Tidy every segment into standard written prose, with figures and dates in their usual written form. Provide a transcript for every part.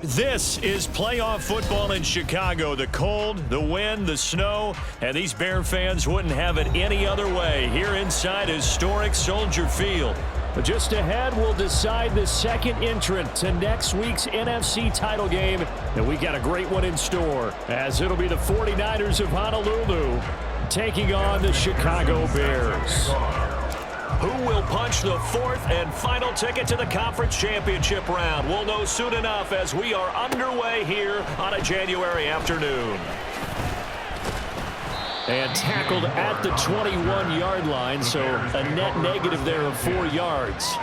This is playoff football in Chicago. The cold, the wind, the snow, and these Bear fans wouldn't have it any other way here inside historic Soldier Field. But just ahead, we'll decide the second entrant to next week's NFC title game. And we got a great one in store, as it'll be the 49ers of Honolulu taking on the Chicago Bears. Who will punch the fourth and final ticket to the conference championship round? We'll know soon enough as we are underway here on a January afternoon. And tackled at the 21-yard line, so a net negative there of 4 yards.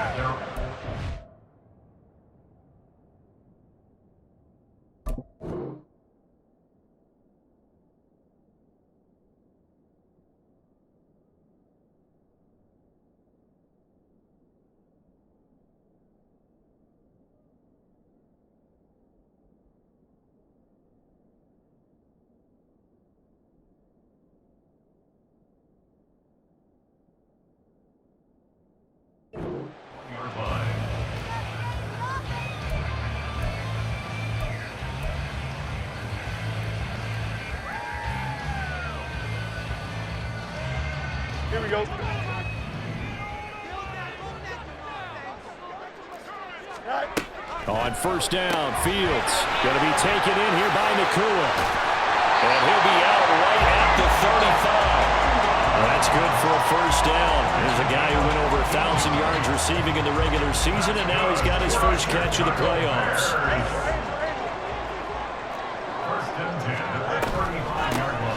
Here we go. On first down, Fields going to be taken in here by Nakua. And he'll be out right at the 35. Well, that's good for a first down. Here's a guy who went over 1,000 yards receiving in the regular season, and now he's got his first catch of the playoffs.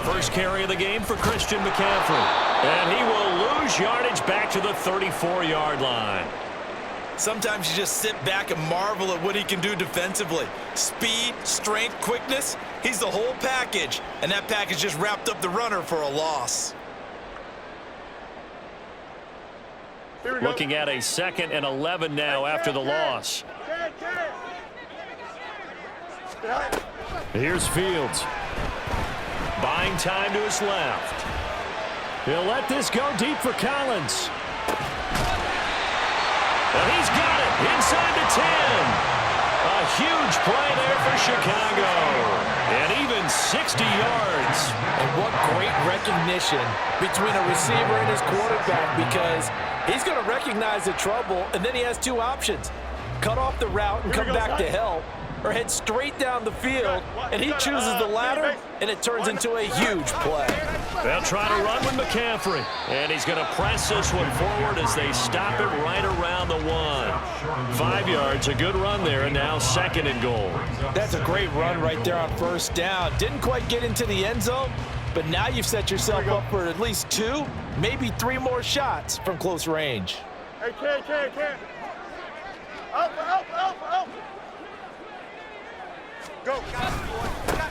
First carry of the game for Christian McCaffrey. And he will lose yardage back to the 34-yard line. Sometimes you just sit back and marvel at what he can do defensively. Speed, strength, quickness, he's the whole package. And that package just wrapped up the runner for a loss. Looking at a 2nd and 11 now after the loss. Here's Fields. Buying time to his left. He'll let this go deep for Collins. And he's got it inside the 10. A huge play there for Chicago. And even 60 yards. And what great recognition between a receiver and his quarterback, because he's going to recognize the trouble, and then he has two options. Cut off the route and come back to help, or head straight down the field, and he chooses the latter, and it turns into a huge play. They'll try to run with McCaffrey, and he's going to press this one forward as they stop it right around the 1. 5 yards, a good run there, and now 2nd and goal. That's a great run right there on first down. Didn't quite get into the end zone, but now you've set yourself up for at least 2, maybe 3 more shots from close range. Hey, Ken. Help. Go.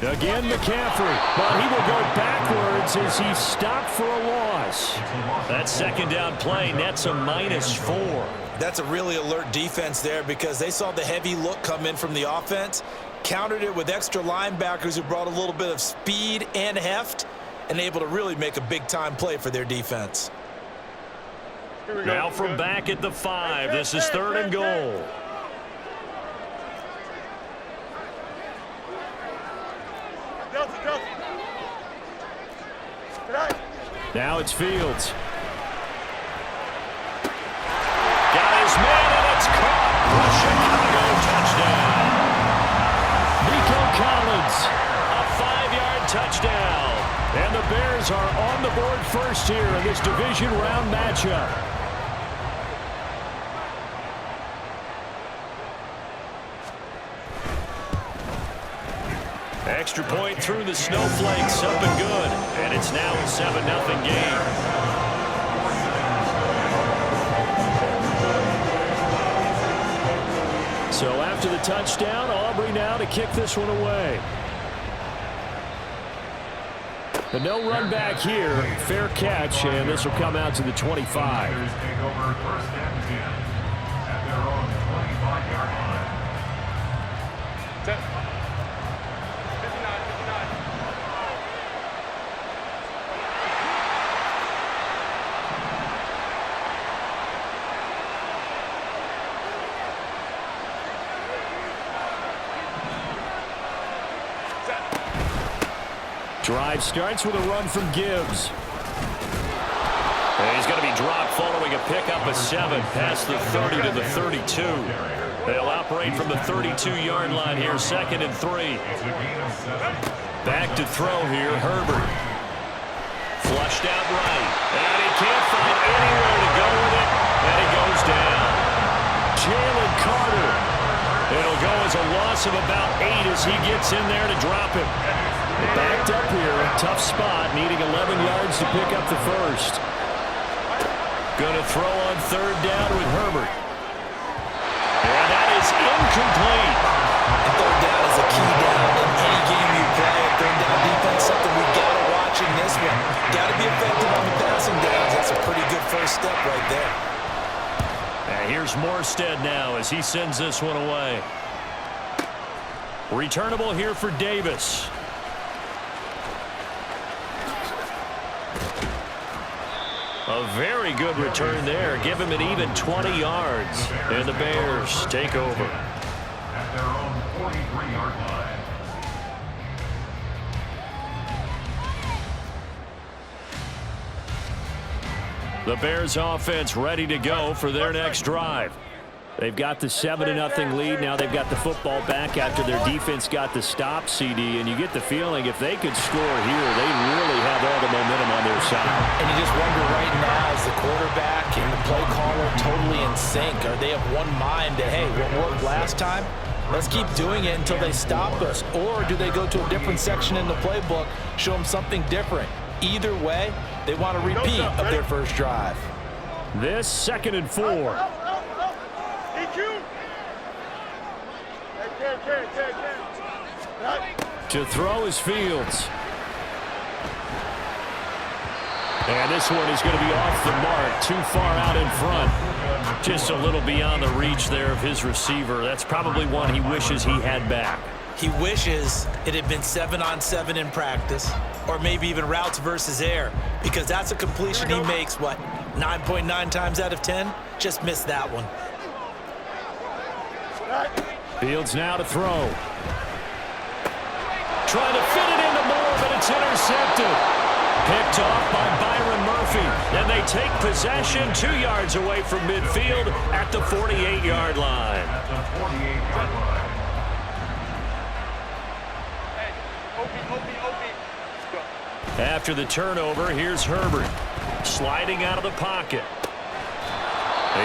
Again, McCaffrey, but he will go backwards as he's stopped for a loss. That 2nd down play nets a -4. That's a really alert defense there, because they saw the heavy look come in from the offense, countered it with extra linebackers who brought a little bit of speed and heft, and able to really make a big-time play for their defense. Now from back at the 5, this is 3rd and goal. Now it's Fields. Got his man, and it's caught. A Chicago touchdown. Nico Collins. A 5-yard touchdown. And the Bears are on the board first here in this division round matchup. Extra point through the snowflakes, up and good. And it's now a 7-0 game. So after the touchdown, Aubrey now to kick this one away. But no run back here. Fair catch, and this will come out to the 25. Drive starts with a run from Gibbs. And he's going to be dropped following a pickup of 7 past the 30 to the 32. They'll operate from the 32-yard line here, 2nd and 3. Back to throw here, Herbert. Flushed out right. And he can't find anywhere to go with it. And he goes down. Jalen Carter. It'll go as a loss of about 8 as he gets in there to drop him. Backed up here. Tough spot. Needing 11 yards to pick up the first. Going to throw on 3rd down with Herbert. And that is incomplete. And 3rd down is a key down in any game you play. 3rd down defense, something we got to watch in this one. Got to be effective on the passing downs. That's a pretty good first step right there. And here's Morstead now as he sends this one away. Returnable here for Davis. A very good return there. Give him an even 20 yards. And the Bears take over. At their own 43-yard line. The Bears offense ready to go for their next drive. They've got the 7-0 lead. Now they've got the football back after their defense got the stop, CD. And you get the feeling if they could score here, they really have all the momentum on their side. And you just wonder right now, is the quarterback and the play caller totally in sync? Are they of one mind that, hey, what worked last time? Let's keep doing it until they stop us. Or do they go to a different section in the playbook, show them something different? Either way, they want a repeat of their first drive. This 2nd and 4. To throw is Fields. And this one is going to be off the mark, too far out in front. Just a little beyond the reach there of his receiver. That's probably one he wishes he had back. He wishes it had been 7-on-7 in practice, or maybe even routes versus air, because that's a completion he makes, 9.9 times out of 10? Just missed that one. Fields now to throw. Trying to fit it into Moore, but it's intercepted. Picked off by Byron Murphy. And they take possession 2 yards away from midfield at the 48-yard line. After the turnover, here's Herbert. Sliding out of the pocket.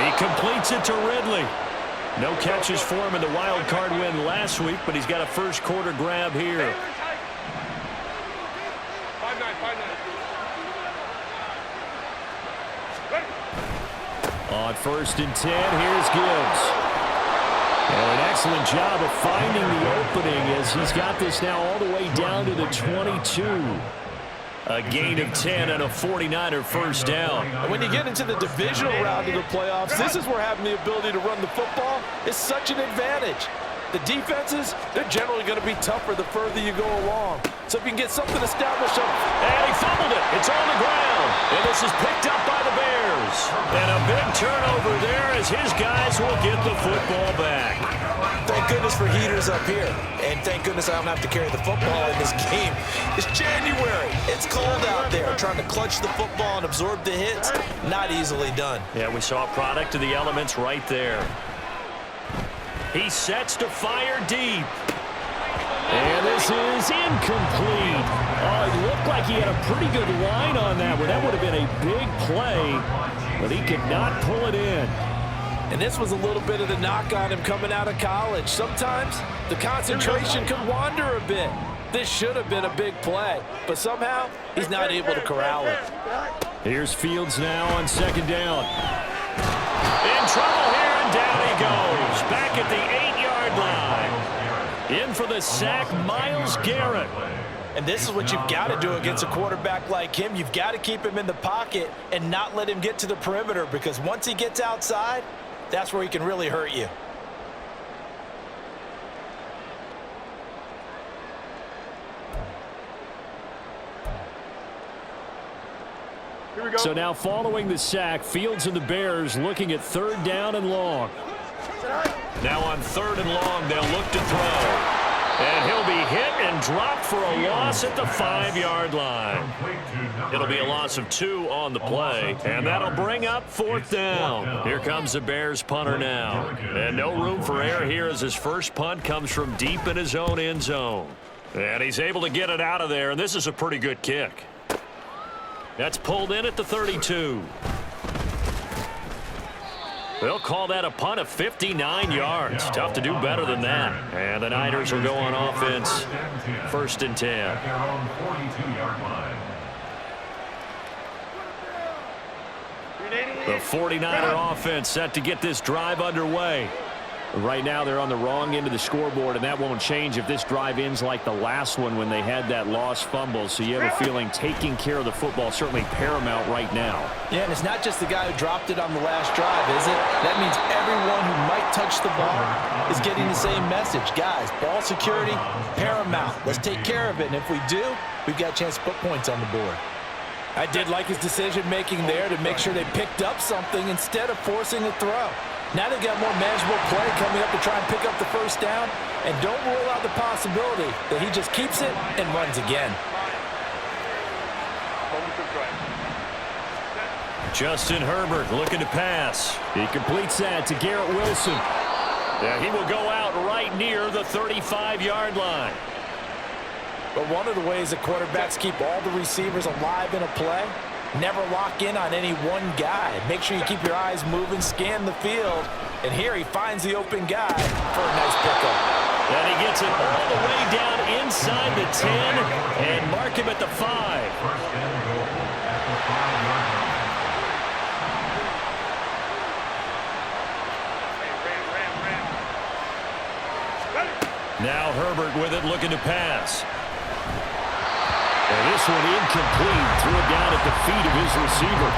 He completes it to Ridley. No catches for him in the wild card win last week, but he's got a first quarter grab here. On 1st and 10, here's Gibbs. And an excellent job of finding the opening as he's got this now all the way down to the 22. A gain of 10 and a 49er first down. And when you get into the divisional round of the playoffs, this is where having the ability to run the football is such an advantage. The defenses, they're generally going to be tougher the further you go along. So if you can get something established up. And he fumbled it. It's on the ground. And this is picked up by the Bears. And a big turnover there as his guys will get the football back. Thank goodness for heaters up here. And thank goodness I don't have to carry the football in this game. It's January. It's cold out there. Trying to clutch the football and absorb the hits, not easily done. Yeah, we saw a product of the elements right there. He sets to fire deep. And this is incomplete. Oh, it looked like he had a pretty good line on that one. That would have been a big play, but he could not pull it in. And this was a little bit of the knock on him coming out of college. Sometimes the concentration can wander a bit. This should have been a big play, but somehow he's not able to corral it. Here's Fields now on 2nd down. In trouble here, and down he goes. Back at the 8-yard line. In for the sack, Myles Garrett. And this is what you've got to do against a quarterback like him. You've got to keep him in the pocket and not let him get to the perimeter, because once he gets outside, that's where he can really hurt you. So now following the sack, Fields and the Bears looking at 3rd down and long. Now on 3rd and long, they'll look to throw. And he'll be hit and and dropped for a loss at the 5-yard line. It'll be a loss of 2 on the play, and that'll bring up 4th down. Here comes the Bears punter now. And no room for error here as his first punt comes from deep in his own end zone. And he's able to get it out of there, and this is a pretty good kick. That's pulled in at the 32. They'll call that a punt of 59 yards. Tough to do better than that. And the Niners will go on offense. 1st and 10. At their own 42-yard line. The 49er offense set to get this drive underway. Right now they're on the wrong end of the scoreboard, and that won't change if this drive ends like the last one when they had that lost fumble. So you have a feeling taking care of the football certainly paramount right now. Yeah, and it's not just the guy who dropped it on the last drive, is it? That means everyone who might touch the ball is getting the same message. Guys, ball security, paramount. Let's take care of it, and if we do, we've got a chance to put points on the board. I did like his decision-making there to make sure they picked up something instead of forcing a throw. Now they've got more manageable play coming up to try and pick up the 1st down, and don't rule out the possibility that he just keeps it and runs again. Justin Herbert looking to pass. He completes that to Garrett Wilson. Yeah, he will go out right near the 35-yard line. But one of the ways that quarterbacks keep all the receivers alive in a play, never lock in on any one guy. Make sure you keep your eyes moving, scan the field, and here he finds the open guy for a nice pickup. And he gets it all the way down inside the 10 and mark him at the 5. 1st and goal at the 5-yard line. Now Herbert with it, looking to pass. And this one incomplete. Threw it down at the feet of his receiver.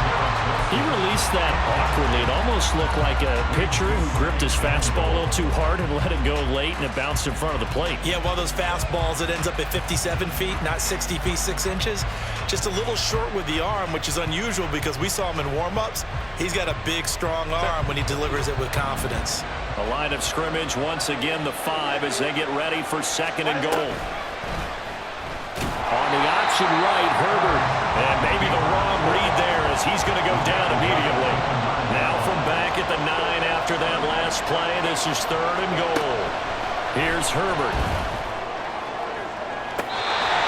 He released that awkwardly. It almost looked like a pitcher who gripped his fastball a little too hard and let it go late, and it bounced in front of the plate. Yeah, one of those fastballs that ends up at 57 feet, not 60 feet, 6 inches. Just a little short with the arm, which is unusual because we saw him in warm-ups. He's got a big, strong arm when he delivers it with confidence. A line of scrimmage, once again the 5 as they get ready for 2nd and goal. On the option right, Herbert. And maybe the wrong read there as he's going to go down immediately. Now from back at the 9 after that last play, this is 3rd and goal. Here's Herbert.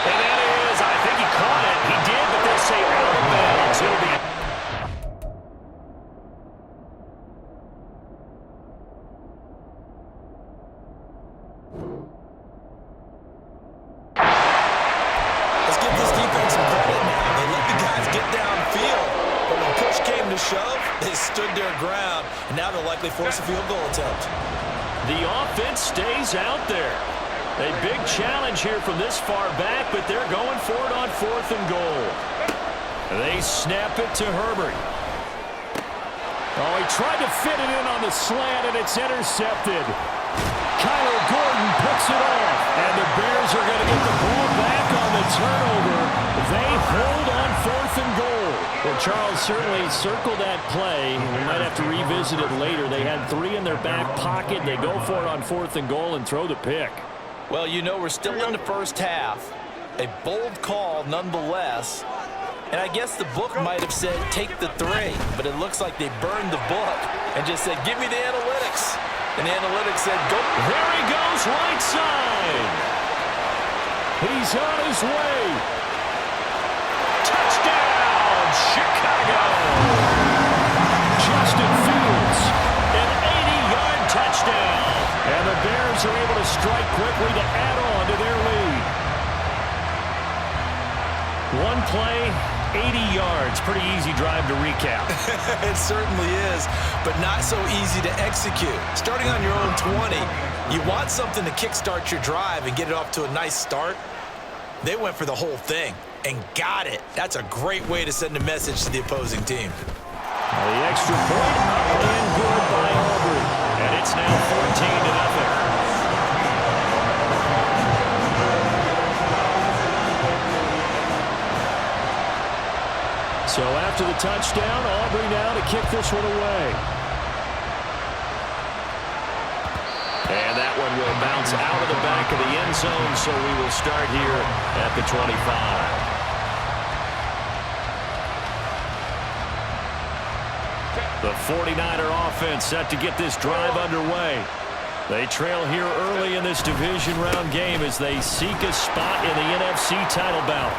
And that is, I think he caught it. He did, but they'll say out of bounds. It'll be... They stood their ground, and now they'll likely force a field goal attempt. The offense stays out there. A big challenge here from this far back, but they're going for it on 4th and goal. They snap it to Herbert. Oh, he tried to fit it in on the slant, and it's intercepted. Kyler Gordon picks it off, and the Bears are going to get the ball back on the turnover. They hold on 4th and goal. Well, Charles, certainly circle that play. We might have to revisit it later. They had 3 in their back pocket. They go for it on 4th and goal and throw the pick. Well, you know, we're still in the first half. A bold call nonetheless. And I guess the book might have said take the 3, but it looks like they burned the book and just said, give me the analytics. And the analytics said, go. There he goes, right side. He's on his way. Touchdown, Chicago. Justin Fields, an 80-yard touchdown. And the Bears are able to strike quickly to add on to their lead. One play, 80 yards. Pretty easy drive to recap. It certainly is, but not so easy to execute. Starting on your own 20, you want something to kickstart your drive and get it off to a nice start. They went for the whole thing and got it. That's a great way to send a message to the opposing team. The extra point up and good by Aubrey. And it's now 14-0. So after the touchdown, Aubrey now to kick this one away. And that one will bounce offense out of the back of the end zone, so we will start here at the 25. The 49er offense set to get this drive underway. They trail here early in this division round game as they seek a spot in the NFC title bout.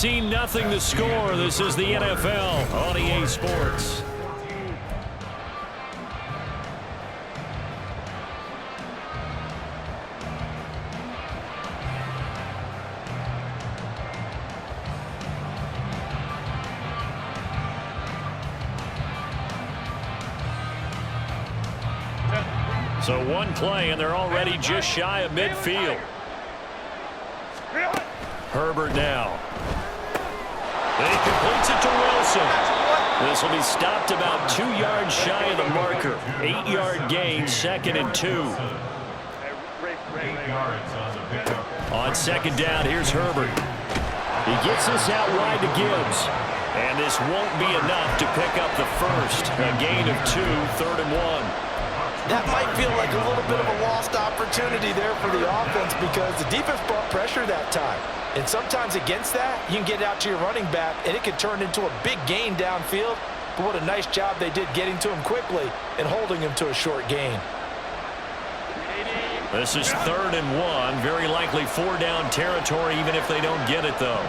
Nothing the score. This is the NFL on EA Sports. So one play, and they're already just shy of midfield. Herbert now. He completes it to Wilson. This will be stopped about 2 yards shy of the marker. 8-yard gain, 2nd and 2. On second down, here's Herbert. He gets this out wide to Gibbs. And this won't be enough to pick up the first. A gain of 2, 3rd and 1. That might feel like a little bit of a lost opportunity there for the offense because the defense brought pressure that time. And sometimes against that, you can get out to your running back, and it can turn into a big gain downfield. But what a nice job they did getting to him quickly and holding him to a short gain. This is 3rd and 1. Very likely 4-down territory, even if they don't get it, though.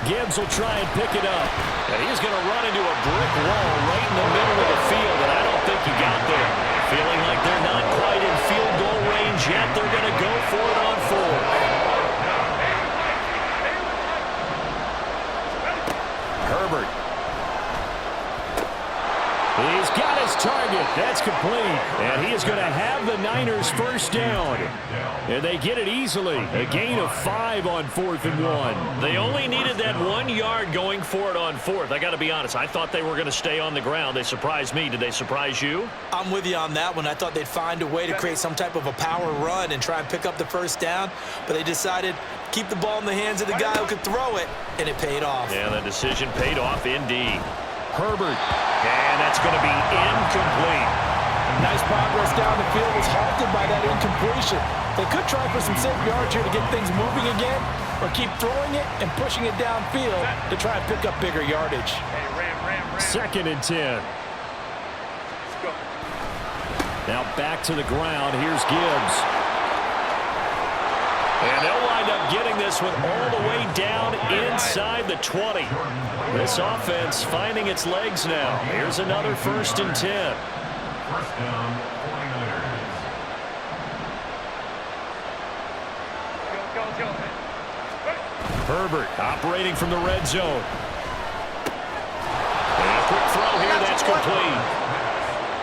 Gibbs will try and pick it up. And he's going to run into a brick wall right in the middle of the field, and I don't think he got there. Feeling like they're not quite in field goal range yet. They're going to go for it on 4. Herbert. He's got his target. That's complete. And he is going to have the Niners first down. And they get it easily. A gain of 5 on 4th and 1. They only needed that 1 yard going for it on 4th. I got to be honest. I thought they were going to stay on the ground. They surprised me. Did they surprise you? I'm with you on that one. I thought they'd find a way to create some type of a power run and try and pick up the first down. But they decided keep the ball in the hands of the guy who could throw it, and it paid off. Yeah, the decision paid off indeed. Herbert. And that's going to be incomplete. Nice progress down the field was halted by that incompletion. They could try for some safe yards here to get things moving again, or keep throwing it and pushing it downfield to try and pick up bigger yardage. 2nd and 10. Now back to the ground. Here's Gibbs. And they'll wind up getting this one all the way down inside the 20. This offense finding its legs now. Here's another 1st and 10. First down, 49ers. Herbert operating from the red zone. And a quick throw here. That's complete.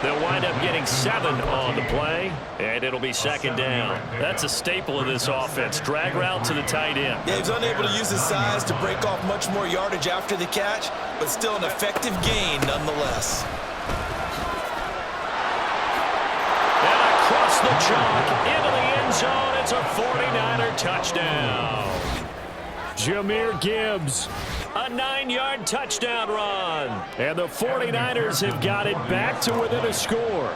They'll wind up getting 7 on the play, and it'll be 2nd down. That's a staple of this offense. Drag route to the tight end. Yeah, he's unable to use his size to break off much more yardage after the catch, but still an effective gain nonetheless. And across the chalk into the end zone. It's a 49er touchdown. Jahmyr Gibbs. A 9-yard touchdown run. And the 49ers have got it back to within a score.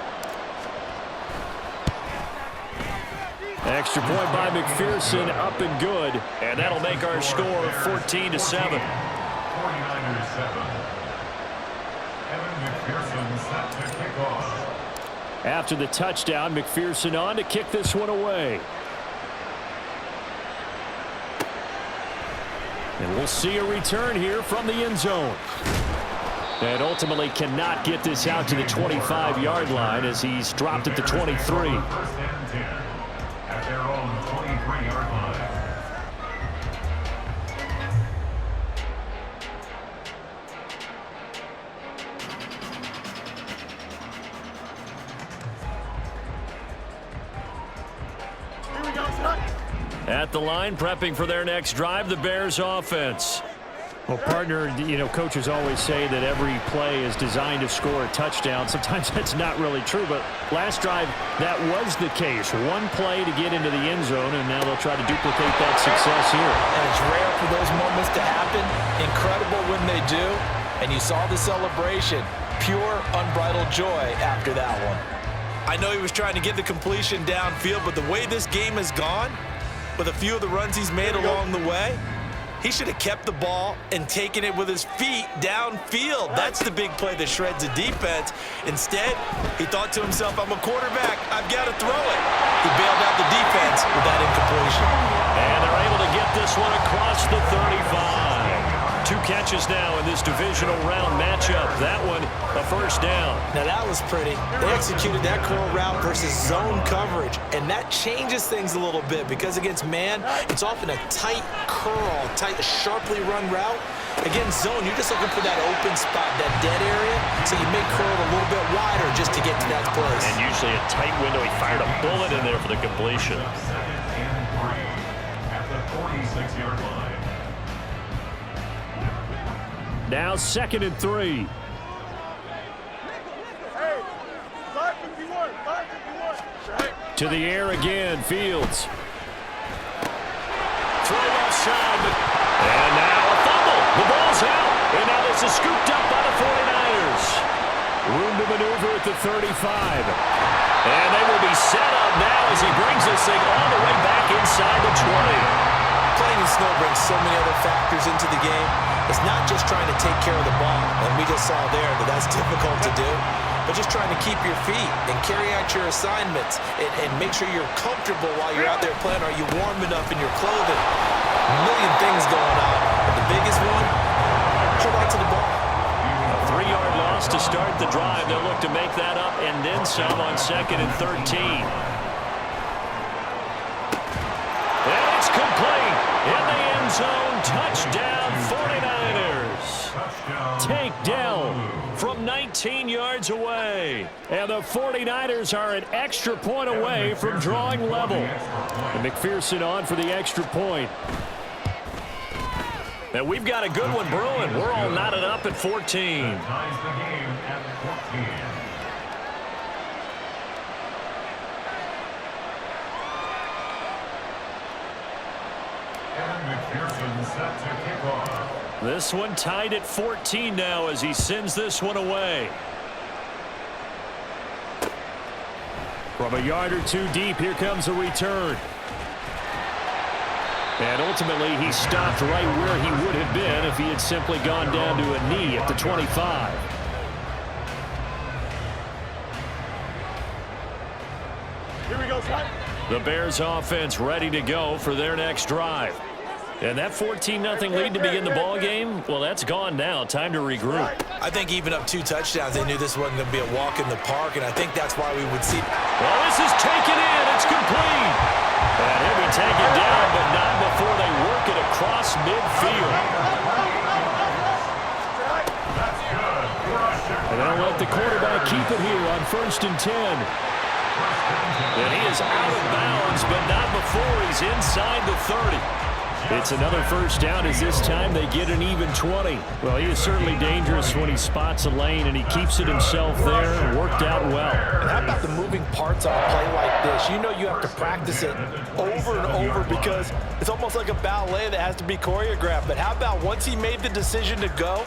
Extra point by McPherson, up and good. And that'll make our score 14-7. 49ers 7. Evan McPherson set to kick off. After the touchdown, McPherson on to kick this one away. And we'll see a return here from the end zone. And ultimately cannot get this out to the 25-yard line as he's dropped at the 23. First and 10 at their own 23-yard line. At the line, prepping for their next drive, the Bears offense. Well, partner, you know, coaches always say that every play is designed to score a touchdown. Sometimes that's not really true, but last drive, that was the case. One play to get into the end zone, and now they'll try to duplicate that success here. And it's rare for those moments to happen. Incredible when they do. And you saw the celebration. Pure, unbridled joy after that one. I know he was trying to get the completion downfield, but the way this game has gone, with a few of the runs he's made along the way, he should have kept the ball and taken it with his feet downfield. That's the big play that shreds the defense. Instead, he thought to himself, I'm a quarterback. I've got to throw it. He bailed out the defense with that incompletion. And they're able to get this one across the 35. 2 catches now in this divisional round matchup. That one, a first down. Now that was pretty. They executed that curl route versus zone coverage, and that changes things a little bit because against man, it's often a tight curl, tight, sharply run route. Against zone, you're just looking for that open spot, that dead area, so you may curl it a little bit wider just to get to that place. And usually a tight window. He fired a bullet in there for the completion. Second and 3 at the 46-yard line. Now 2nd and 3. Hey, 551, 551. To the air again, Fields. Throw left side. And now a fumble. The ball's out. And now this is scooped up by the 49ers. Room to maneuver at the 35. And they will be set up now as he brings this thing all the way back inside the 20. Playing in snow brings so many other factors into the game. It's not just trying to take care of the ball, and we just saw there that that's difficult to do, but just trying to keep your feet and carry out your assignments and make sure you're comfortable while you're out there playing. Are you warm enough in your clothing? A million things going on, but the biggest one, hold on to the ball. A 3-yard loss to start the drive. They'll look to make that up and then some on 2nd and 13. And it's complete in the end zone. Touchdown 49ers. Tank Dell from 19 yards away. And the 49ers are an extra point away from drawing level. And McPherson on for the extra point. And we've got a good one brewing. We're all knotted up at 14. Ties the game at 14. McPherson set to kick off. This one tied at 14 now as he sends this one away. From a yard or 2 deep, here comes a return. And ultimately, he stopped right where he would have been if he had simply gone down to a knee at the 25. Here we go, Scott. The Bears offense ready to go for their next drive. And that 14-0 lead to begin the ball game, well, that's gone now. Time to regroup. I think even up 2 touchdowns, they knew this wasn't going to be a walk in the park, and I think that's why we would see. Well, this is taken in. It's complete. And he'll be taken down, but not before they work it across midfield. And they'll let the quarterback keep it here on 1st and 10. And he is out of bounds, but not before he's inside the 30. It's another first down as this time they get an even 20. Well, he is certainly dangerous when he spots a lane, and he keeps it himself there and worked out well. And how about the moving parts on a play like this? You know you have to practice it over and over because it's almost like a ballet that has to be choreographed. But how about once he made the decision to go,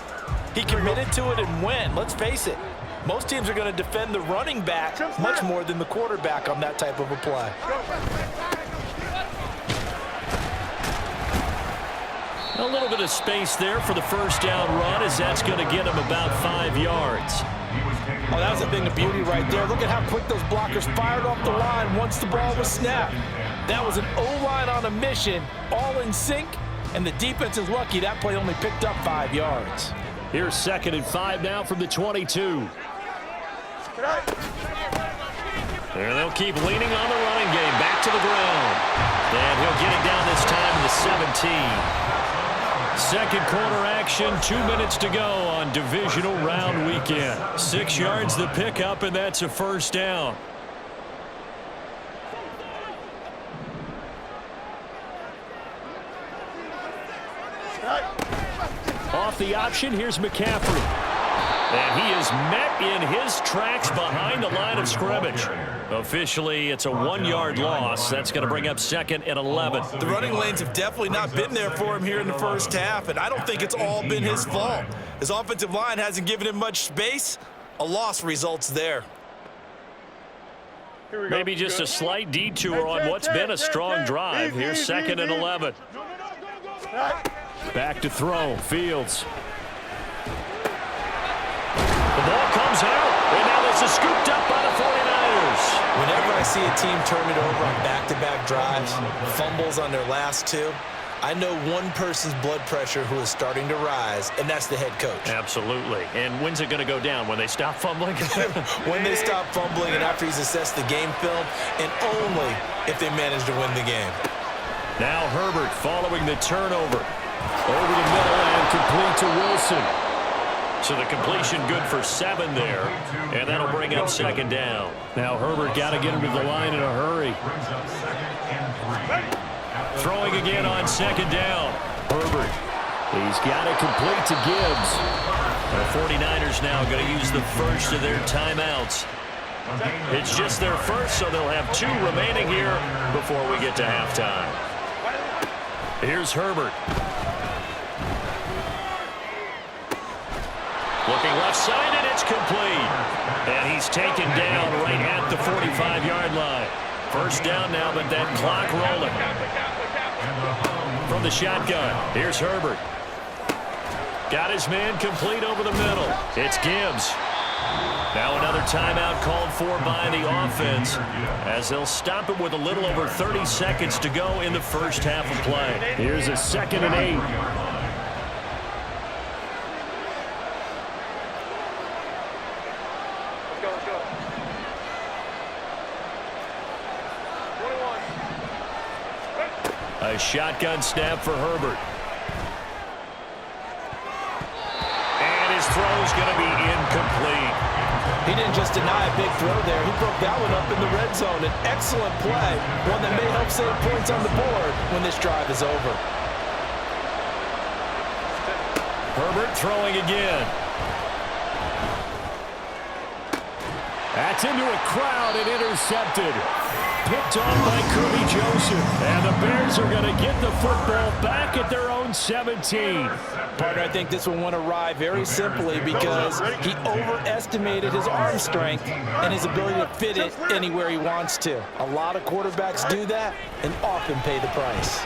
he committed to it and went. Let's face it, most teams are going to defend the running back much more than the quarterback on that type of a play. A little bit of space there for the first down run as that's going to get him about 5 yards. Oh, that was a thing of beauty right there. Look at how quick those blockers fired off the line once the ball was snapped. That was an O-line on a mission, all in sync, and the defense is lucky that play only picked up 5 yards. Here's 2nd and 5 now from the 22. There they'll keep leaning on the running game. Back to the ground. And he'll get it down this time to the 17. Second quarter action, 2 minutes to go on divisional round weekend. 6 yards the pickup, and that's a first down. the option. Here's McCaffrey. And he is met in his tracks behind the line of scrimmage. Officially, it's a 1-yard loss. That's going to bring up 2nd and 11. The running lanes have definitely not been there for him here in the first half, and I don't think it's all been his fault. His offensive line hasn't given him much space. A loss results there. Maybe just a slight detour on what's been a strong drive. Here's 2nd and 11. Back to throw. Fields. The ball comes out, and now this is scooped up by the 49ers. Whenever I see a team turn it over on back-to-back drives, fumbles on their last two, I know one person's blood pressure who is starting to rise, and that's the head coach. Absolutely. And when's it going to go down? When they stop fumbling? When they stop fumbling and after he's assessed the game film, and only if they manage to win the game. Now Herbert following the turnover. Over the middle and complete to Wilson. So the completion good for 7 there, and that'll bring up 2nd down. Now Herbert got to get him to the line in a hurry. Throwing again on 2nd down. Herbert. He's got it complete to Gibbs. The 49ers now going to use the first of their timeouts. It's just their first, so they'll have 2 remaining here before we get to halftime. Here's Herbert. Looking left side, and it's complete. And he's taken down right at the 45-yard line. First down now, but that clock rolling. From the shotgun, here's Herbert. Got his man complete over the middle. It's Gibbs. Now another timeout called for by the offense as they'll stop it with a little over 30 seconds to go in the first half of play. Here's a 2nd and 8. A shotgun snap for Herbert. And his throw's going to be incomplete. He didn't just deny a big throw there. He broke that one up in the red zone. An excellent play, one that may help save points on the board when this drive is over. Herbert throwing again. That's into a crowd and intercepted. Picked off by Kirby Joseph. And the Bears are going to get the football back at their own 17. Partner, I think this one won awry very simply because he overestimated his arm strength and his ability to fit it anywhere he wants to. A lot of quarterbacks do that and often pay the price.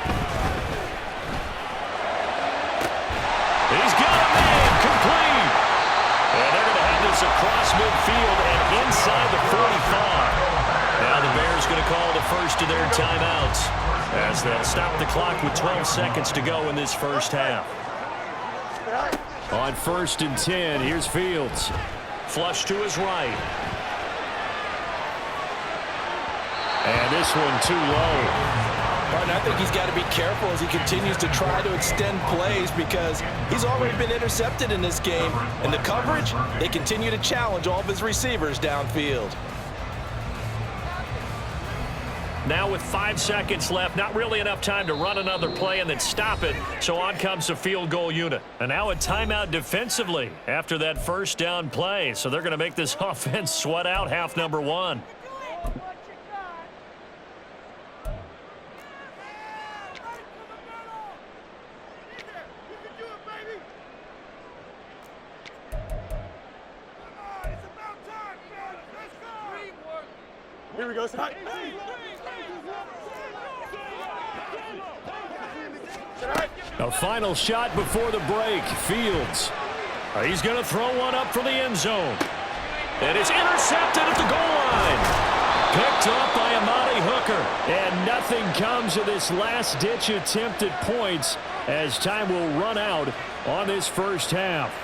He's got a man complete. And they're going to have this across midfield and inside the 45. Now the Bears going to call the first of their timeouts as they'll stop the clock with 12 seconds to go in this first half. On 1st and 10, here's Fields. Flush to his right. And this one too low. And I think he's got to be careful as he continues to try to extend plays because he's already been intercepted in this game. And the coverage, they continue to challenge all of his receivers downfield. Now with 5 seconds left, not really enough time to run another play and then stop it. So on comes the field goal unit. And now a timeout defensively after that first down play. So they're going to make this offense sweat out half number 1. Here we go. A final shot before the break. Fields. He's going to throw one up for the end zone. And it's intercepted at the goal line. Picked up by Amani Hooker. And nothing comes of this last-ditch attempt at points as time will run out on this first half.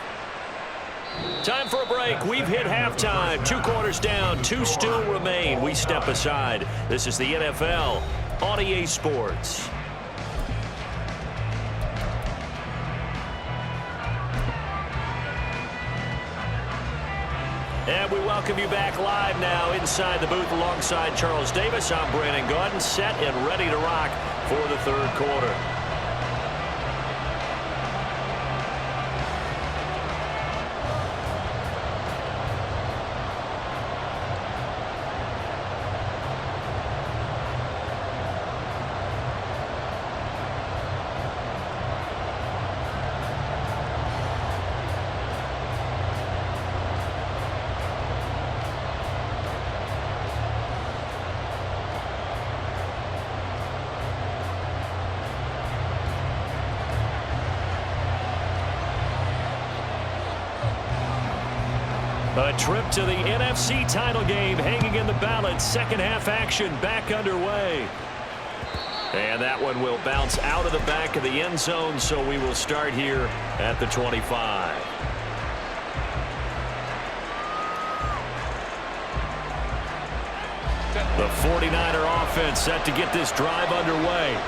Time for a break. We've hit halftime. 2 quarters down. 2 still remain. We step aside. This is the NFL on EA Sports. And we welcome you back live now inside the booth alongside Charles Davis. I'm Brandon Gaudin, set and ready to rock for the third quarter. A trip to the NFC title game hanging in the balance. Second half action back underway. And that one will bounce out of the back of the end zone, so we will start here at the 25. The 49er offense set to get this drive underway.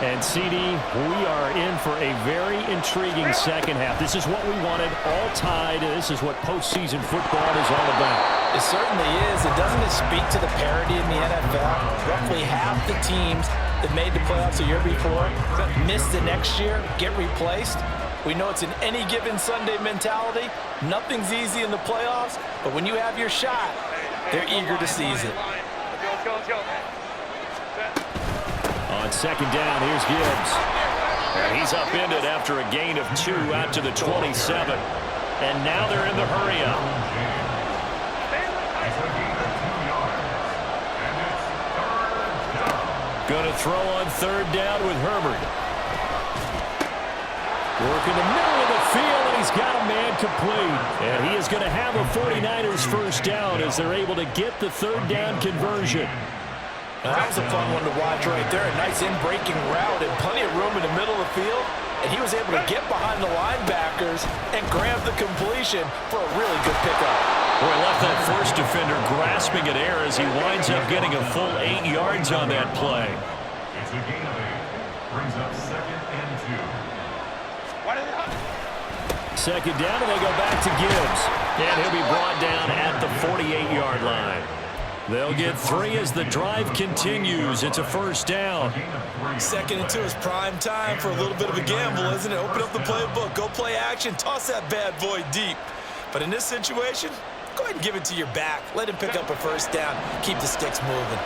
And CD, we are in for a very intriguing second half. This is what we wanted, all tied. This is what postseason football is all about. It certainly is. And doesn't it speak to the parity in the NFL? Roughly half the teams that made the playoffs a year before miss the next year, get replaced. We know it's an any given Sunday mentality. Nothing's easy in the playoffs, but when you have your shot, they're eager to seize it. Let's go. On second down, here's Gibbs. And he's upended after a gain of 2 out to the 27. And now they're in the hurry-up. Going to throw on third down with Herbert. Working the middle of the field, and he's got a man complete. And he is going to have a 49ers first down as they're able to get the third down conversion. Now, that was a fun one to watch right there. A nice in-breaking route and plenty of room in the middle of the field. And he was able to get behind the linebackers and grab the completion for a really good pickup. Boy, left that first defender grasping at air as he winds up getting a full 8 yards on that play. It's a gain of 8. Brings up 2nd and 2. Second down, and they go back to Gibbs. And he'll be brought down at the 48-yard line. They'll get 3 as the drive continues. It's a first down. 2nd and 2 is prime time for a little bit of a gamble, isn't it? Open up the playbook, go play action, toss that bad boy deep. But in this situation, go ahead and give it to your back. Let him pick up a first down. Keep the sticks moving.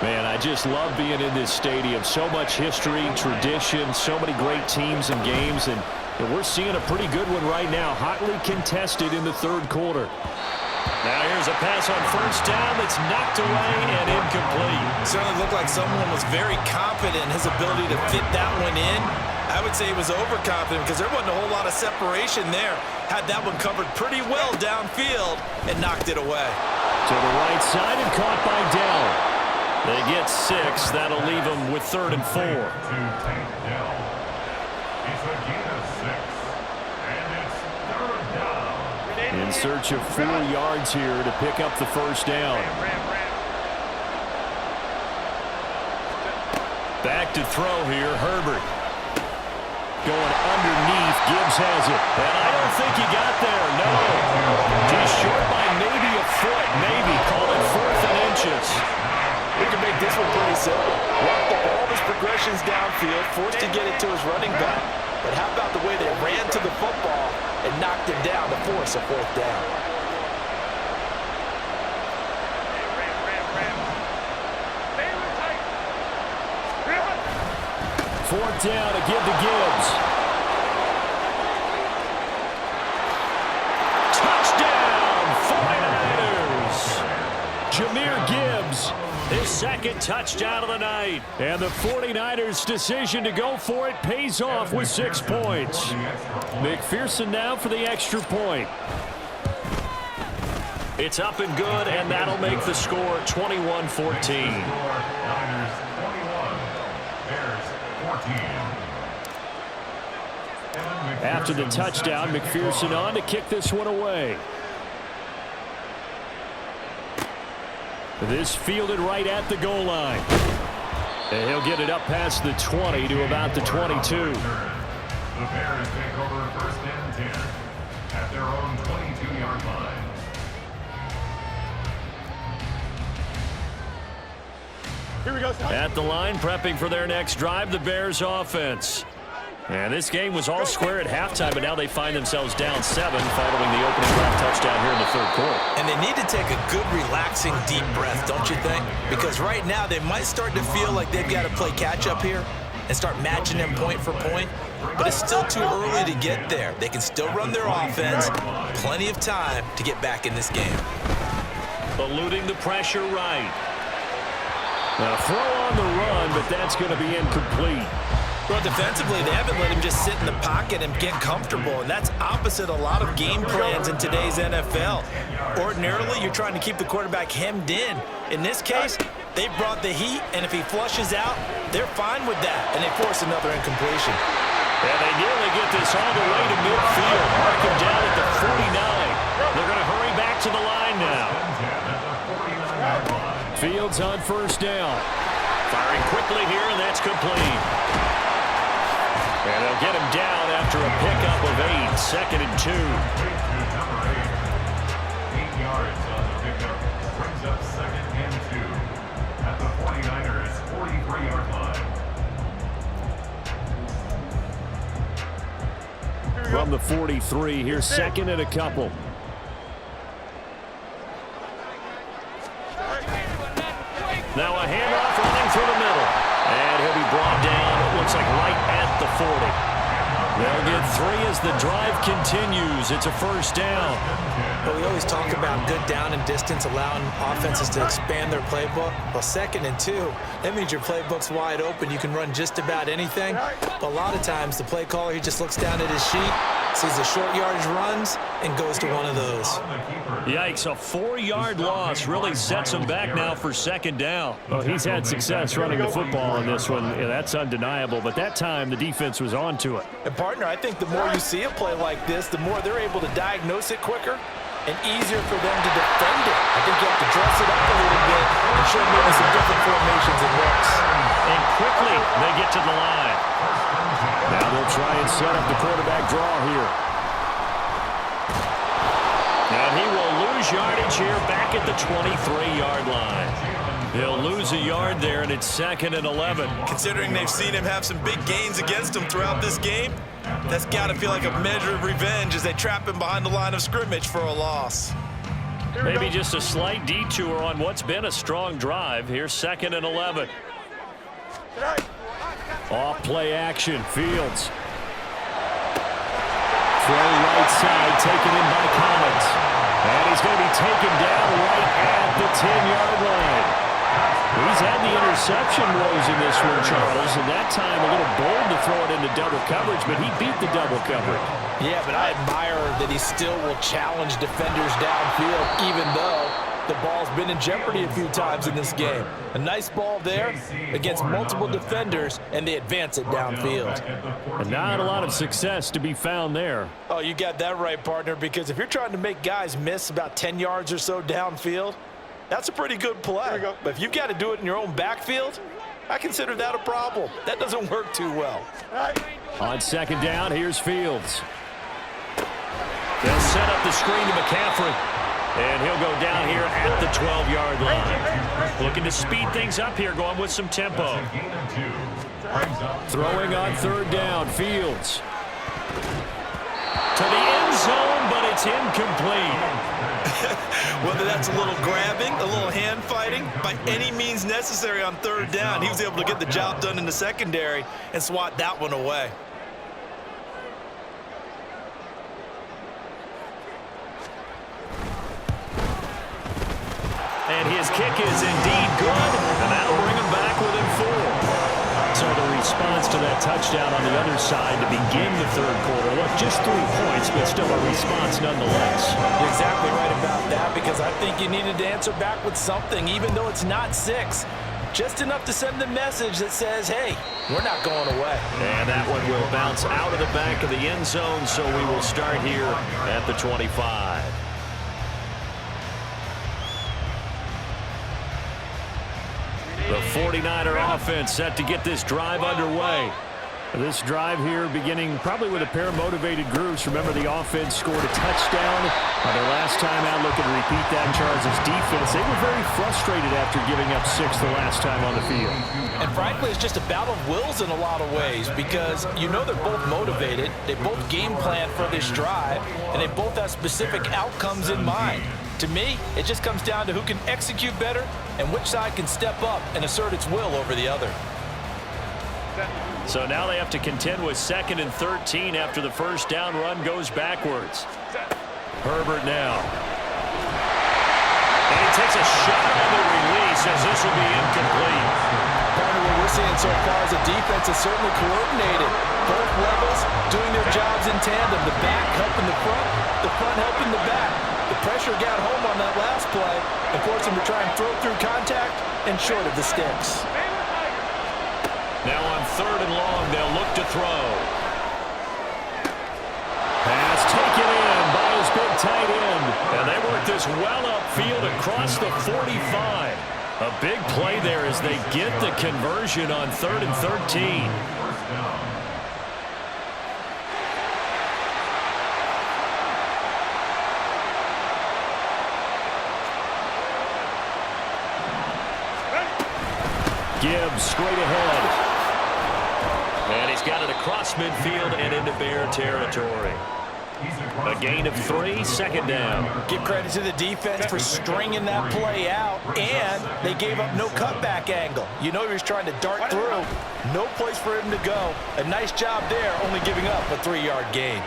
Man, I just love being in this stadium. So much history, tradition, so many great teams and games, and we're seeing a pretty good one right now, hotly contested in the third quarter. Now here's a pass on first down that's knocked away and incomplete. Certainly looked like someone was very confident in his ability to fit that one in. I would say he was overconfident because there wasn't a whole lot of separation there. Had that one covered pretty well downfield and knocked it away. To the right side and caught by Dell. They get 6. That'll leave them with 3rd and 4. To Tank Dell. It's a gain of 6. And it's 3rd down. In search of 4 yards here to pick up the first down. Back to throw here, Herbert. Going underneath, Gibbs has it. And I don't think he got there, no. He's short by maybe a foot, maybe. Call it 4th and inches. We can make this one pretty simple. Walk the ball, his progressions downfield, forced to get it to his running back. But how about the way they ran to the football and knocked him down to force a 4th down? Fourth down to give to Gibbs. Touchdown, 49ers. Jahmyr Gibbs, his 2nd touchdown of the night. And the 49ers' decision to go for it pays off with 6 points. McPherson now for the extra point. It's up and good, and that'll make the score 21-14. Niners 21. Bears 14. After the touchdown, McPherson on to kick this one away. This fielded right at the goal line. And he'll get it up past the 20 to about the 22. The Bears take over 1st and 10 at their own 22-yard line. Here we go. At the line, prepping for their next drive, the Bears offense. And this game was all square at halftime, but now they find themselves down 7 following the opening drive touchdown here in the third quarter. And they need to take a good, relaxing, deep breath, don't you think? Because right now they might start to feel like they've got to play catch-up here and start matching them point for point. But it's still too early to get there. They can still run their offense. Plenty of time to get back in this game. Eluding the pressure right. Now throw on the run, but that's going to be incomplete. Well, defensively, they haven't let him just sit in the pocket and get comfortable, and that's opposite a lot of game plans in today's NFL. Ordinarily, you're trying to keep the quarterback hemmed in. In this case, they brought the heat, and if he flushes out, they're fine with that, and they force another incompletion. And they nearly get this all the way to midfield. Mark him down at the 49. They're going to hurry back to the line now. Fields on first down. Firing quickly here, and that's complete. And they'll get him down after a pickup of 8, 2nd and 2. 8 yards on the pickup brings up 2nd and 2 at the 49ers 43-yard line. From the 43, here's 2nd and a couple. Now a handoff running through the middle. And he'll be brought down, it looks like right at the 40. They'll get 3 as the drive continues. It's a first down. Well, we always talk about good down and distance, allowing offenses to expand their playbook. Well, 2nd and 2, that means your playbook's wide open. You can run just about anything. But a lot of times, the play caller, he just looks down at his sheet, sees the short yardage runs, and goes to one of those. Yikes, a 4-yard loss really sets him back now for 2nd down. Well, he's had success running the football in this one. Yeah, that's undeniable, but that time the defense was on to it. And partner, I think the more you see a play like this, the more they're able to diagnose it quicker and easier for them to defend it. I think you have to dress it up a little bit and show maybe some different formations and looks. And quickly they get to the line. Now they'll try and set up the quarterback draw here. And he will lose yardage here back at the 23-yard line. He'll lose a yard there, and it's 2nd and 11. Considering they've seen him have some big gains against him throughout this game, that's got to feel like a measure of revenge as they trap him behind the line of scrimmage for a loss. Maybe just a slight detour on what's been a strong drive. Here's 2nd and 11. Off play action, Fields. Throw right side, taken in by Collins. And he's going to be taken down right at the 10-yard line. He's had the interception woes in this one, Charles, and that time a little bold to throw it into double coverage, but he beat the double coverage. Yeah, but I admire that he still will challenge defenders downfield, even though the ball's been in jeopardy a few times in this game. A nice ball there against multiple defenders, and they advance it downfield. And not a lot of success to be found there. Oh, you got that right, partner, because if you're trying to make guys miss about 10 yards or so downfield, that's a pretty good play. But if you've got to do it in your own backfield, I consider that a problem. That doesn't work too well. On 2nd down, here's Fields. They'll set up the screen to McCaffrey. And he'll go down here at the 12-yard line. Looking to speed things up here, going with some tempo. Throwing on 3rd down, Fields. To the end zone, but it's incomplete. Whether that's a little grabbing, a little hand fighting, by any means necessary on 3rd down, he was able to get the job done in the secondary and swat that one away. And his kick is indeed good, and that'll bring him back within 4. So the response to that touchdown on the other side to begin the 3rd quarter. Look, just 3 points, but still a response nonetheless. You're exactly right about that, because I think you needed to answer back with something, even though it's not 6. Just enough to send the message that says, hey, we're not going away. And that one will bounce out of the back of the end zone, so we will start here at the 25. The 49er offense set to get this drive underway. This drive here beginning probably with a pair of motivated groups. Remember, the offense scored a touchdown their last time out. Looking to repeat that. Charles' defense, they were very frustrated after giving up 6 the last time on the field. And frankly, it's just a battle of wills in a lot of ways, because you know they're both motivated. They both game plan for this drive, and they both have specific outcomes in mind. To me, it just comes down to who can execute better and which side can step up and assert its will over the other. So now they have to contend with 2nd and 13 after the first down run goes backwards. Herbert now. And he takes a shot on the release as this will be incomplete. Partner, what we're seeing so far is the defense is certainly coordinated. Both levels doing their jobs in tandem. The back helping the front helping the back. The pressure got home on that last play and forced him to try and throw through contact and short of the sticks. Now on 3rd and long, they'll look to throw. Pass taken in by his big tight end. And they work this well upfield across the 45. A big play there as they get the conversion on 3rd and 13. Gibbs straight ahead. And he's got it across midfield and into Bear territory. A gain of 3, 2nd down. Give credit to the defense for stringing that play out, and they gave up no cutback angle. You know he was trying to dart through. No place for him to go. A nice job there, only giving up a 3-yard gain.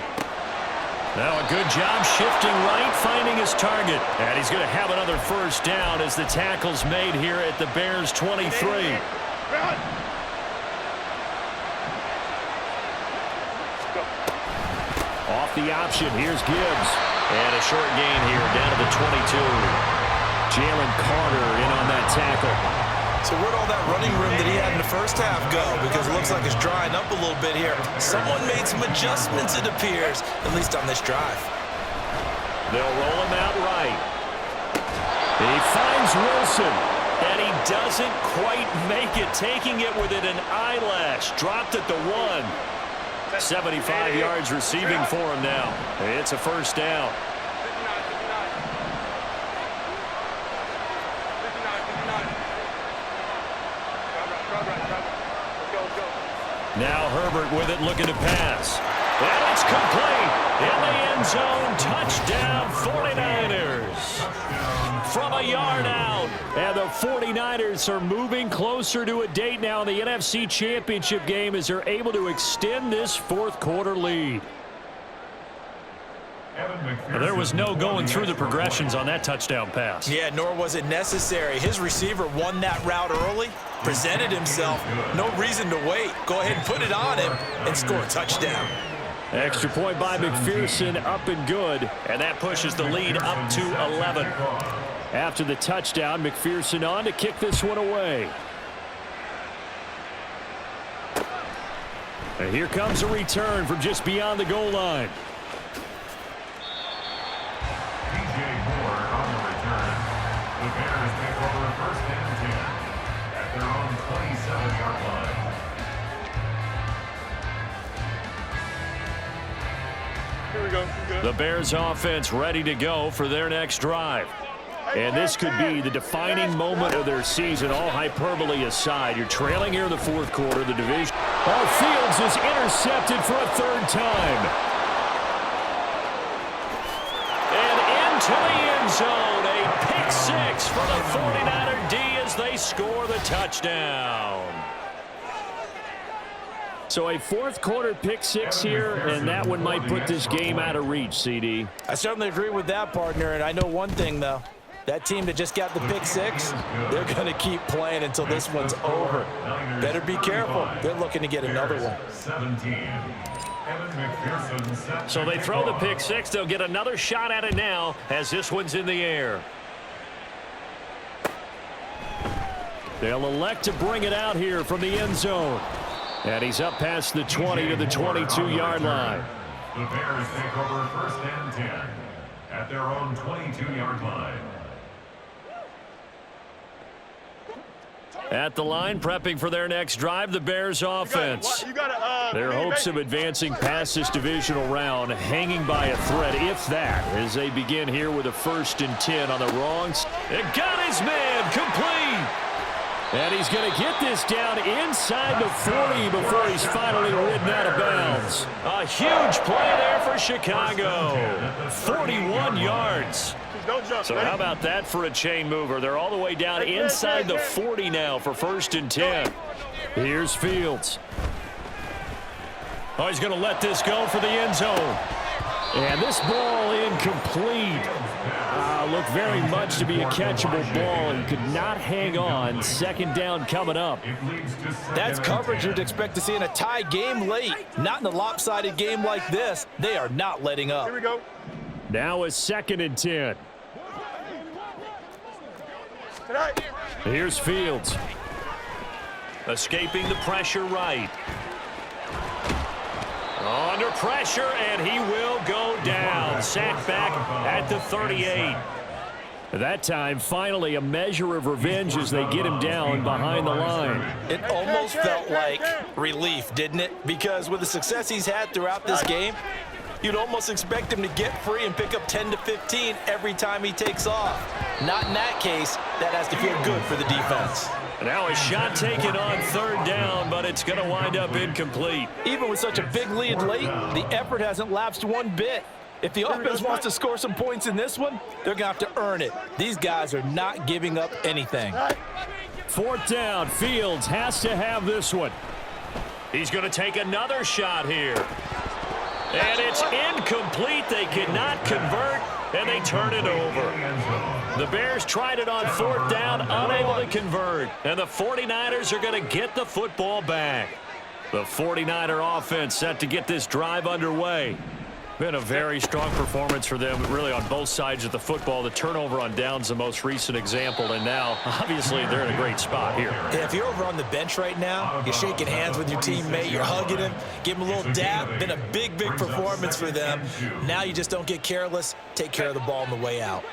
Now a good job shifting right, finding his target. And he's going to have another 1st down as the tackle's made here at the Bears' 23. Off the option, here's Gibbs. And a short gain here, down to the 22. Jalen Carter in on that tackle. So where'd all that running room that he had in the first half go? Because it looks like it's drying up a little bit here. Someone made some adjustments, it appears, at least on this drive. They'll roll him out right. He finds Wilson, and he doesn't quite make it, taking it within an eyelash. Dropped at the 1. 75 yards receiving for him now. It's a 1st down. Now Herbert with it, looking to pass. And it's complete. In the end zone, touchdown 49ers. From a yard out. And the 49ers are moving closer to a date now in the NFC Championship game as they're able to extend this 4th quarter lead. There was no going through the progressions on that touchdown pass. Yeah, nor was it necessary. His receiver won that route early, presented himself. No reason to wait. Go ahead and put it on him and score a touchdown. Extra point by McPherson, up and good. And that pushes the lead up to 11. After the touchdown, McPherson on to kick this one away. And here comes a return from just beyond the goal line. The Bears take over 1st and 10 at their own 27-yard line. Here we go. The Bears offense ready to go for their next drive. And this could be the defining moment of their season, all hyperbole aside. You're trailing here in the 4th quarter. The division. Fields is intercepted for a 3rd time. And into the end zone. A pick 6 for the 49er D as they score the touchdown. So a 4th quarter pick 6 here, and that one might put this game out of reach, CD. I certainly agree with that, partner, and I know one thing, though. That team that just got the pick 6, they're going to keep playing until this one's over. Better be careful. They're looking to get another one. So they throw the pick 6. They'll get another shot at it now as this one's in the air. They'll elect to bring it out here from the end zone. And he's up past the 20 to the 22-yard line. The Bears take over 1st and 10 at their own 22-yard line. At the line, prepping for their next drive, the Bears offense. Their hopes of advancing past this divisional round hanging by a thread, if that, as they begin here with a 1st and 10 on the wrongs. It got his man complete. And he's going to get this down inside the 40 before he's finally ridden out of bounds. A huge play there for Chicago. 41 yards. So how about that for a chain mover? They're all the way down inside the 40 now for 1st and 10. Here's Fields. Oh, he's going to let this go for the end zone. And this ball incomplete. Looked very much to be a catchable ball and could not hang on. Second down coming up. That's coverage you'd expect to see in a tie game late. Not in a lopsided game like this. They are not letting up. Here we go. Now a 2nd and 10. Tonight. Here's Fields. Escaping the pressure right. Under pressure, and he will go down. Sacked back at the 38. That time, finally, a measure of revenge as they get him down behind the line. It almost felt like relief, didn't it? Because with the success he's had throughout this game, you'd almost expect him to get free and pick up 10 to 15 every time he takes off. Not in that case. That has to feel good for the defense. Now a shot taken on 3rd down, but it's going to wind up incomplete. Even with such a big lead late, the effort hasn't lapsed one bit. If the offense wants to score some points in this one, they're going to have to earn it. These guys are not giving up anything. 4th down. Fields has to have this one. He's going to take another shot here. And it's incomplete. They cannot convert, and they turn it over. The Bears tried it on 4th down, unable to convert. And the 49ers are going to get the football back. The 49er offense set to get this drive underway. Been a very strong performance for them, really, on both sides of the football. The turnover on downs, the most recent example, and now, obviously, they're in a great spot here. Yeah, if you're over on the bench right now, you're shaking hands with your teammate, you're hugging him, give him a little dab. Been a big, big performance for them. Now you just don't get careless. Take care of the ball on the way out.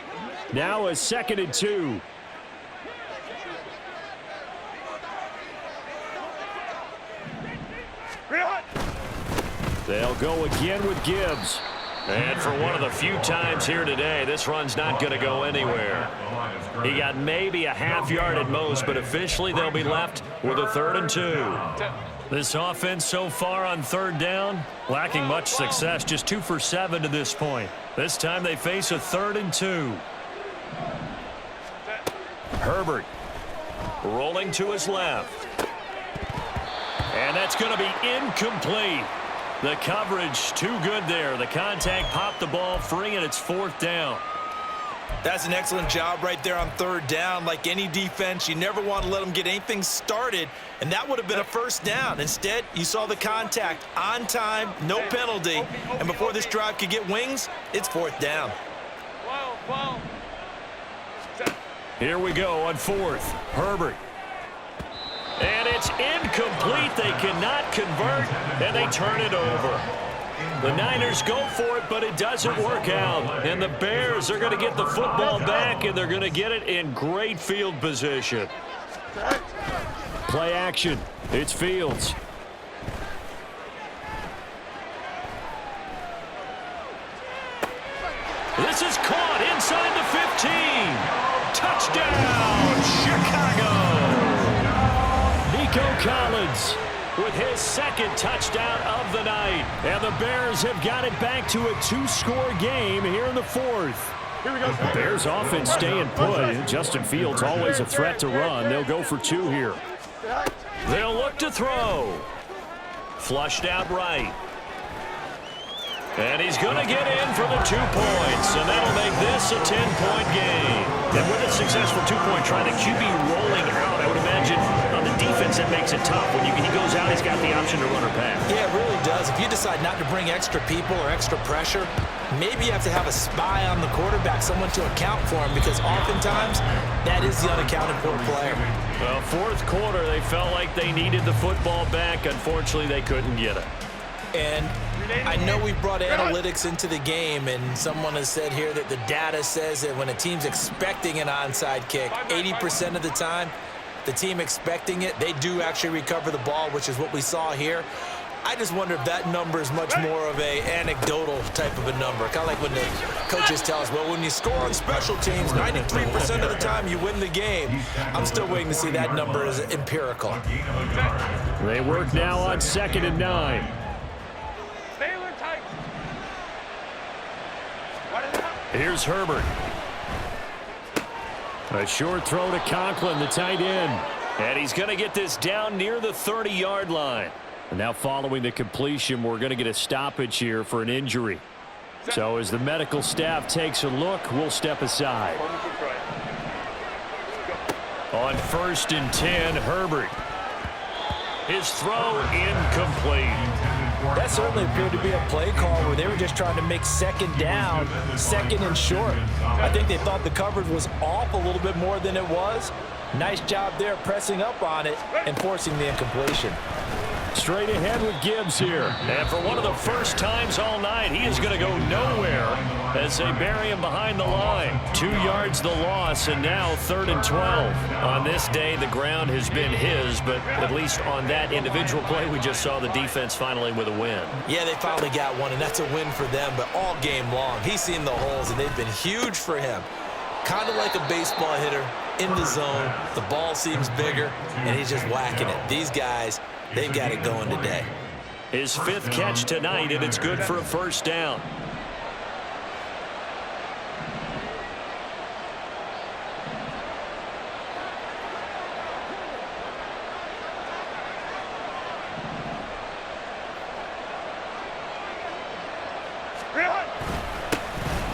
Now a 2nd and 2. They'll go again with Gibbs. And for one of the few times here today, this run's not going to go anywhere. He got maybe a half yard at most, but officially they'll be left with a 3rd and 2. This offense so far on 3rd down, lacking much success, just 2 for 7 to this point. This time they face a 3rd and 2. Herbert rolling to his left. And that's going to be incomplete. The coverage too good there. The contact popped the ball free, and it's 4th down. That's an excellent job right there on 3rd down. Like any defense, you never want to let them get anything started, and that would have been a 1st down. Instead, you saw the contact on time, no penalty, and before this drive could get wings, it's 4th down. Here we go on 4th. Herbert. And it's incomplete. They cannot convert, and they turn it over. The Niners go for it, but it doesn't work out. And the Bears are going to get the football back, and they're going to get it in great field position. Play action. It's Fields. This is caught inside the 15. Touchdown, Chicago. Nico Collins with his 2nd touchdown of the night. And the Bears have got it back to a 2-score game here in the 4th. Here we go. The Bears offense staying put. Justin Fields always a threat to run. They'll go for 2 here. They'll look to throw. Flushed out right. And he's going to get in for the 2 points, and that'll make this a 10-point game. And with a successful 2-point try, the QB rolling out, I would imagine on the defense that makes it tough. When he goes out, he's got the option to run or pass. Yeah, it really does. If you decide not to bring extra people or extra pressure, maybe you have to have a spy on the quarterback, someone to account for him, because oftentimes that is the unaccounted for player. Well, 4th quarter, they felt like they needed the football back. Unfortunately, they couldn't get it. And I know we brought analytics into the game, and someone has said here that the data says that when a team's expecting an onside kick, 80% of the time, the team expecting it, they do actually recover the ball, which is what we saw here. I just wonder if that number is much more of a anecdotal type of a number. Kind of like when the coaches tell us, well, when you score on special teams, 93% of the time you win the game. I'm still waiting to see that number as empirical. They work now on 2nd and 9. Here's Herbert. A short throw to Conklin, the tight end. And he's going to get this down near the 30-yard line. And now following the completion, we're going to get a stoppage here for an injury. So as the medical staff takes a look, we'll step aside. On 1st and 10, Herbert. His throw incomplete. That certainly appeared to be a play call where they were just trying to make second down, second and short. I think they thought the coverage was off a little bit more than it was. Nice job there pressing up on it and forcing the incompletion. Straight ahead with Gibbs here. And for one of the first times all night, he is going to go nowhere as they bury him behind the line. 2 yards the loss, and now 3rd and 12. On this day, the ground has been his, but at least on that individual play, we just saw the defense finally with a win. Yeah, they finally got one, and that's a win for them, but all game long, he's seen the holes, and they've been huge for him. Kind of like a baseball hitter in the zone. The ball seems bigger, and he's just whacking it. These guys, they've got it going today. His 5th catch tonight, and it's good for a first down.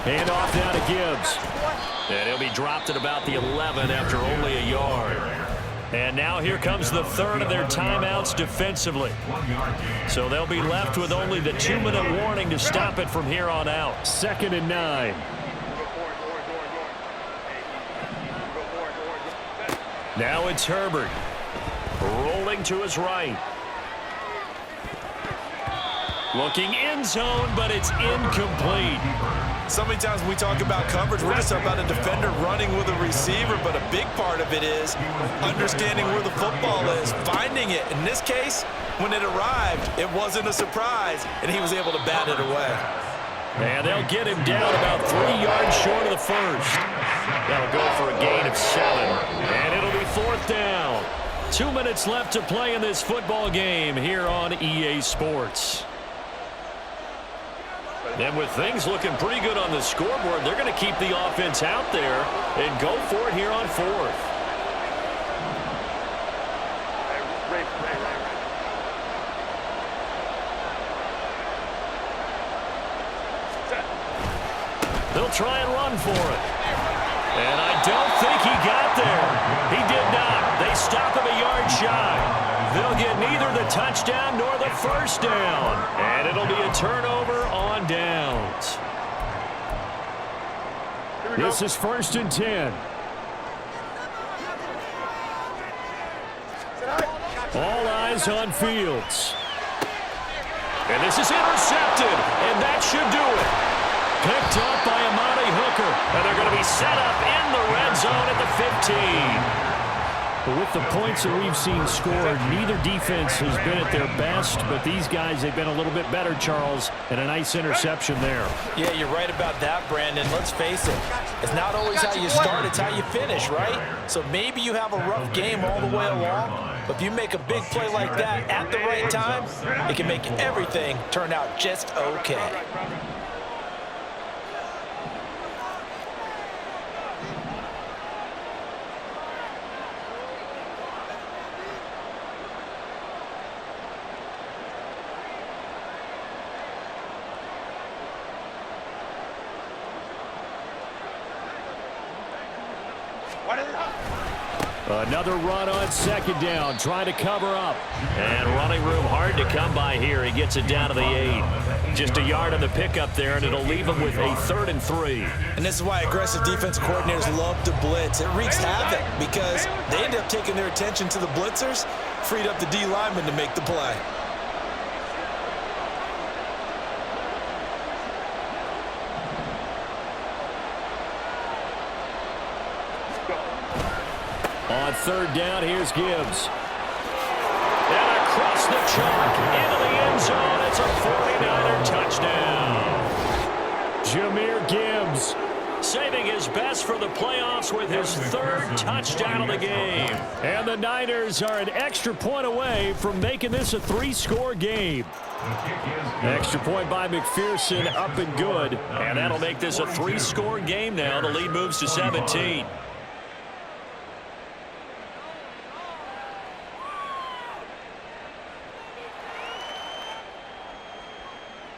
Hand off down to Gibbs. And he'll be dropped at about the 11 after only a yard. And now here comes the 3rd of their timeouts defensively. So they'll be left with only the 2-minute warning to stop it from here on out. 2nd and 9. Now it's Herbert. Rolling to his right. Looking end zone, but it's incomplete. So many times when we talk about coverage, we're just talking about a defender running with a receiver, but a big part of it is understanding where the football is, finding it. In this case, when it arrived, it wasn't a surprise, and he was able to bat it away. And they'll get him down about 3 yards short of the first. That'll go for a gain of 7, and it'll be 4th down. 2 minutes left to play in this football game here on EA Sports. And with things looking pretty good on the scoreboard, they're going to keep the offense out there and go for it here on 4th. They'll try and run for it. And I don't think he got there. He did not. They stop him a yard shy. They'll get neither the touchdown nor the first down. And it'll be a turnover on downs. This is 1st and 10. All eyes on Fields. And this is intercepted. And that should do it. Picked up by Amani Hooker. And they're going to be set up in the red zone at the 15. But with the points that we've seen scored, neither defense has been at their best, but these guys, they've been a little bit better, Charles, and a nice interception there. Yeah, you're right about that, Brandon. Let's face it. It's not always how you start, it's how you finish, right? So maybe you have a rough game all the way along, but if you make a big play like that at the right time, it can make everything turn out just okay. Another run on 2nd down, trying to cover up. And running room hard to come by here. He gets it down to the 8. Just a yard on the pickup there, and it'll leave him with a 3rd and 3. And this is why aggressive defensive coordinators love to blitz. It wreaks havoc because they end up taking their attention to the blitzers, freed up the D lineman to make the play. On 3rd down, here's Gibbs. And across the chalk into the end zone. It's a 49er touchdown. Jahmyr Gibbs saving his best for the playoffs with his 3rd touchdown of the game. And the Niners are an extra point away from making this a 3-score game. Extra point by McPherson, up and good. And that'll make this a 3-score game now. The lead moves to 17.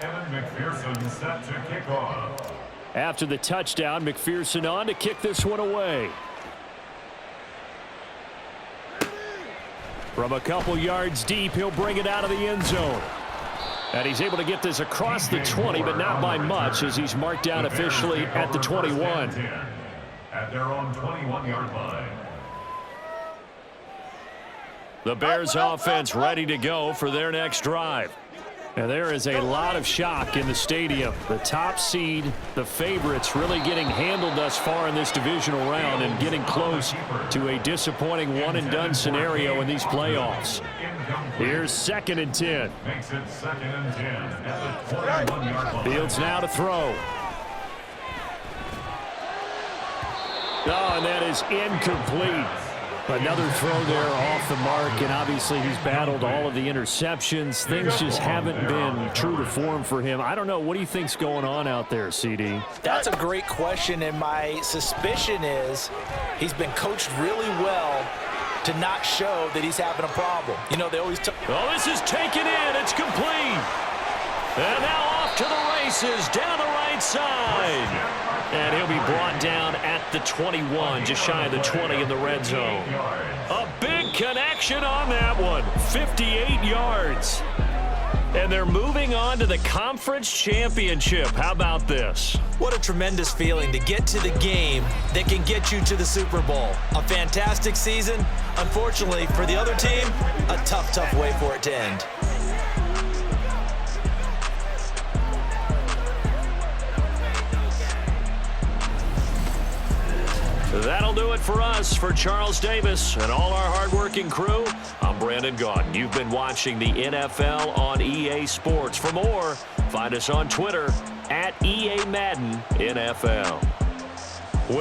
Evan McPherson set to kick off. After the touchdown, McPherson on to kick this one away. From a couple yards deep, he'll bring it out of the end zone. And he's able to get this across the 20, but not by much, as he's marked down officially at the 21. At their own 21-yard line. The Bears offense ready to go for their next drive. And there is a lot of shock in the stadium. The top seed, the favorites, really getting handled thus far in this divisional round and getting close to a disappointing one-and-done scenario in these playoffs. Here's 2nd and 10. Makes it 2nd and 10 at the 21-yard line. Fields now to throw. Oh, and that is incomplete. Another throw there off the mark, and obviously he's battled all of the interceptions. Things just haven't been true to form for him. I don't know. What do you think's going on out there, CD? That's a great question, and my suspicion is he's been coached really well to not show that he's having a problem. You know, they always Oh, this is taken in. It's complete. And now off to the races down the right side. And he'll be brought down at the 21, just shy of the 20 in the red zone. A big connection on that one, 58 yards. And they're moving on to the conference championship. How about this? What a tremendous feeling to get to the game that can get you to the Super Bowl. A fantastic season. Unfortunately, for the other team, a tough, tough way for it to end. That'll do it for us. For Charles Davis and all our hardworking crew, I'm Brandon Gaudin. You've been watching the NFL on EA Sports. For more, find us on Twitter @EA Madden NFL.